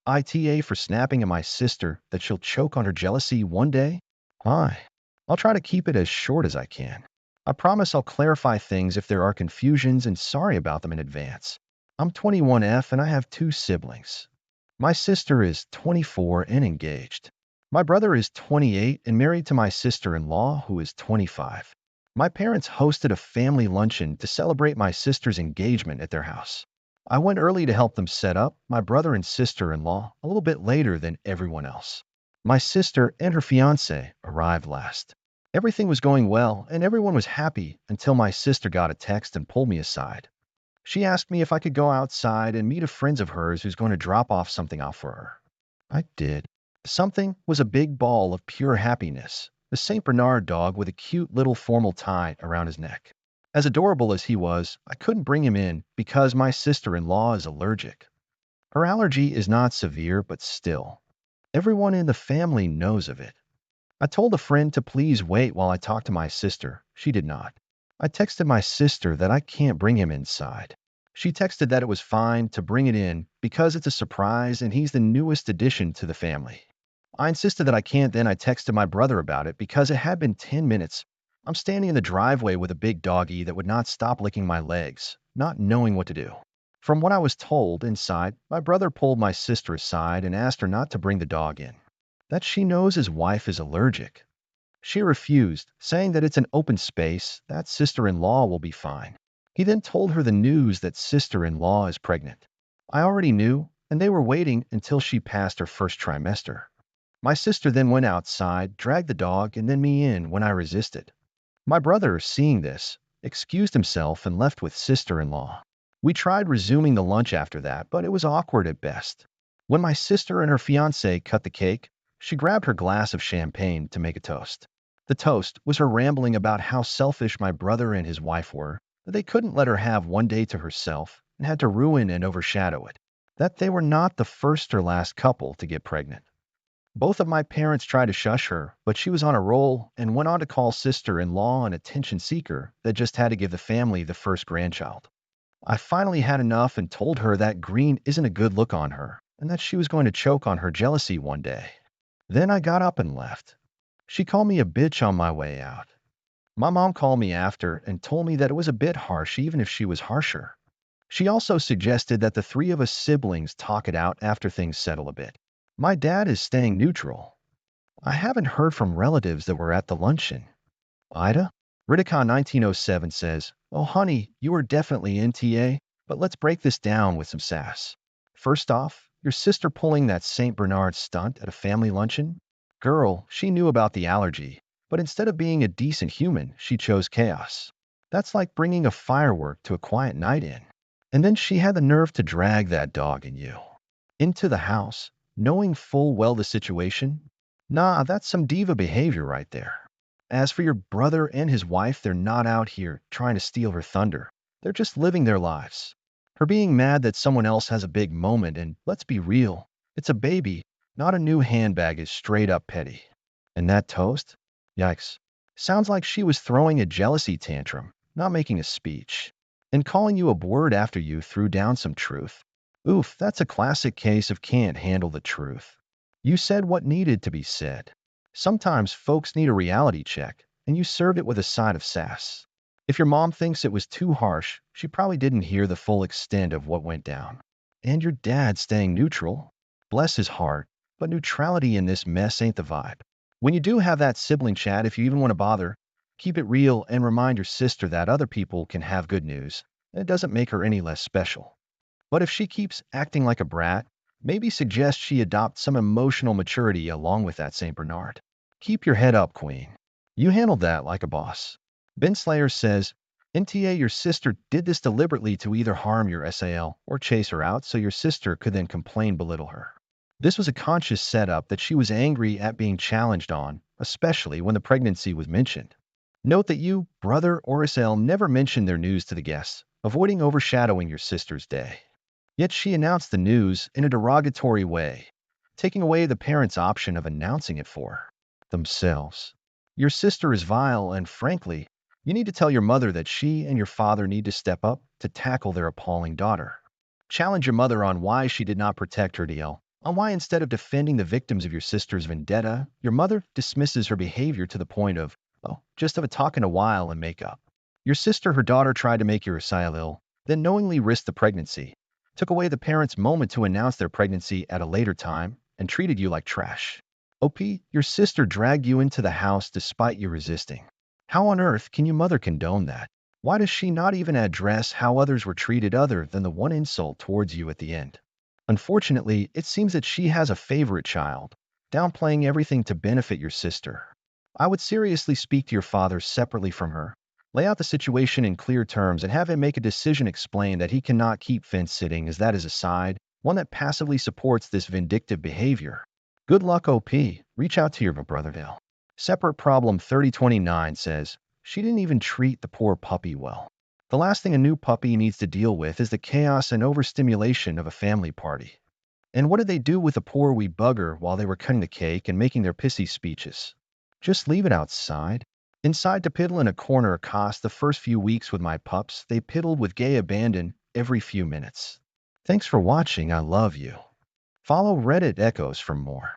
ITA for snapping at my sister that she'll choke on her jealousy one day? Hi. I'll try to keep it as short as I can. I promise I'll clarify things if there are confusions and sorry about them in advance. I'm 21F and I have two siblings. My sister is 24 and engaged. My brother is 28 and married to my sister-in-law, who is 25. My parents hosted a family luncheon to celebrate my sister's engagement at their house. I went early to help them set up, my brother and sister-in-law, a little bit later than everyone else. My sister and her fiancé arrived last. Everything was going well, and everyone was happy until my sister got a text and pulled me aside. She asked me if I could go outside and meet a friend of hers who's going to drop off something off for her. I did. Something was a big ball of pure happiness, a St. Bernard dog with a cute little formal tie around his neck. As adorable as he was, I couldn't bring him in because my sister-in-law is allergic. Her allergy is not severe, but still. Everyone in the family knows of it. I told a friend to please wait while I talked to my sister. She did not. I texted my sister that I can't bring him inside. She texted that it was fine to bring it in because it's a surprise and he's the newest addition to the family. I insisted that I can't, then I texted my brother about it because it had been 10 minutes. I'm standing in the driveway with a big doggy that would not stop licking my legs, not knowing what to do. From what I was told inside, my brother pulled my sister aside and asked her not to bring the dog in, that she knows his wife is allergic. She refused, saying that it's an open space, that sister-in-law will be fine. He then told her the news that sister-in-law is pregnant. I already knew, and they were waiting until she passed her first trimester. My sister then went outside, dragged the dog, and then me in when I resisted. My brother, seeing this, excused himself and left with sister-in-law. We tried resuming the lunch after that, but it was awkward at best. When my sister and her fiancé cut the cake, she grabbed her glass of champagne to make a toast. The toast was her rambling about how selfish my brother and his wife were, that they couldn't let her have one day to herself and had to ruin and overshadow it, that they were not the first or last couple to get pregnant. Both of my parents tried to shush her, but she was on a roll and went on to call sister-in-law an attention seeker that just had to give the family the first grandchild. I finally had enough and told her that green isn't a good look on her and that she was going to choke on her jealousy one day. Then I got up and left. She called me a bitch on my way out. My mom called me after and told me that it was a bit harsh even if she was harsher. She also suggested that the three of us siblings talk it out after things settle a bit. My dad is staying neutral. I haven't heard from relatives that were at the luncheon. AITA? Ridicon 1907 says, "Oh honey, you are definitely NTA, but let's break this down with some sass. First off, your sister pulling that St. Bernard stunt at a family luncheon? Girl, she knew about the allergy, but instead of being a decent human, she chose chaos. That's like bringing a firework to a quiet night in. And then she had the nerve to drag that dog and you into the house, knowing full well the situation. Nah, that's some diva behavior right there. As for your brother and his wife, they're not out here trying to steal her thunder. They're just living their lives. Her being mad that someone else has a big moment, and let's be real, it's a baby, not a new handbag, is straight up petty. And that toast? Yikes. Sounds like she was throwing a jealousy tantrum, not making a speech. And calling you a word after you threw down some truth. Oof, that's a classic case of can't handle the truth. You said what needed to be said. Sometimes folks need a reality check, and you served it with a side of sass. If your mom thinks it was too harsh, she probably didn't hear the full extent of what went down. And your dad staying neutral? Bless his heart, but neutrality in this mess ain't the vibe. When you do have that sibling chat, if you even want to bother, keep it real and remind your sister that other people can have good news, and it doesn't make her any less special. But if she keeps acting like a brat, maybe suggest she adopt some emotional maturity along with that St. Bernard. Keep your head up, Queen. You handled that like a boss. Ben Slayer says, NTA, your sister did this deliberately to either harm your SAL or chase her out so your sister could then complain, belittle her. This was a conscious setup that she was angry at being challenged on, especially when the pregnancy was mentioned. Note that you, brother, or SL never mentioned their news to the guests, avoiding overshadowing your sister's day. Yet she announced the news in a derogatory way, taking away the parents' option of announcing it for themselves. Your sister is vile, and frankly, you need to tell your mother that she and your father need to step up to tackle their appalling daughter. Challenge your mother on why she did not protect her DL, On why instead of defending the victims of your sister's vendetta, your mother dismisses her behavior to the point of, oh, just of a talk in a while and make up. Your sister, her daughter, tried to make your child ill, then knowingly risked the pregnancy, took away the parents' moment to announce their pregnancy at a later time, and treated you like trash. OP, your sister dragged you into the house despite you resisting. How on earth can your mother condone that? Why does she not even address how others were treated other than the one insult towards you at the end? Unfortunately, it seems that she has a favorite child, downplaying everything to benefit your sister. I would seriously speak to your father separately from her, lay out the situation in clear terms, and have him make a decision explain that he cannot keep fence sitting, as that is a side, one that passively supports this vindictive behavior. Good luck, OP. Reach out to your brother. Separate problem 3029 says, she didn't even treat the poor puppy well. The last thing a new puppy needs to deal with is the chaos and overstimulation of a family party. And what did they do with the poor wee bugger while they were cutting the cake and making their pissy speeches? Just leave it outside. Inside to piddle in a corner cost the first few weeks with my pups. They piddled with gay abandon every few minutes. Thanks for watching. I love you. Follow Reddit Echoes for more.